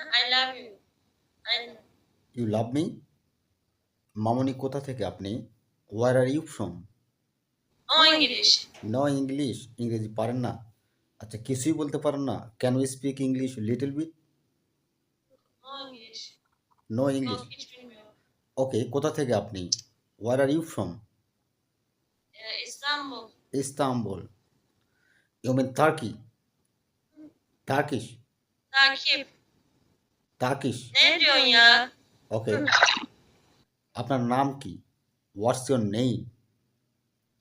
I love you. And you love me. মামনি কোথা থেকে আপনি? Where are you from? no English. No English, ইংরেজি পারেন না? আচ্ছা, কিছুই বলতে পারেন না? Can you speak English little bit? No English. No No English. teach me. Okay, কোথা থেকে আপনি? Where are you from? Istanbul. Istanbul. You mean Turkey? Turkish? Takip. Turkish. Ne diyorsun ya? Okay, আপনার নাম কি? What's your name?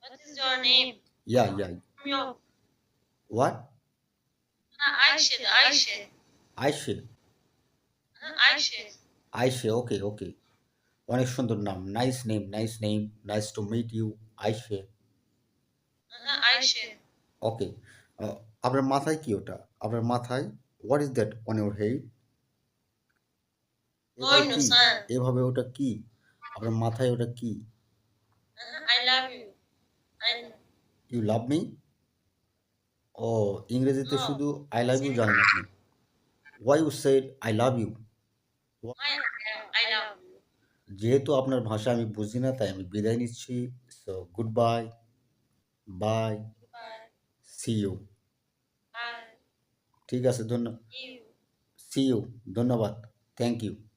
What is your name? Yeah yeah. Yok. What? Ha, Ayşe de Ayşe. Ayse. Ha, Ayşe. Ayse, okay okay. অনেক সুন্দর নাম। Nice name, nice name. Nice to meet you, Ayse. Ha, Ayşe. Okay. আ আপনার মাথায় কি ওটা? আপনার মাথায় what is that on your head? এভাবে কি? Boynuz ha. এভাবে ওটা কি? আপনার মাথায় ওটা কি? I love you. And you love me? ও, ইংরেজিতে no. শুধু আই লাভ ইউ জানেন আপনি। Why you said I love you? I love you. যেহেতু আপনার ভাষা আমি বুঝি না, তাই আমি বিদায় নিচ্ছি। So goodbye, bye, Bye. See you. Bye. ঠিক আছে, You. সি ইউ, ধন্যবাদ। Thank you.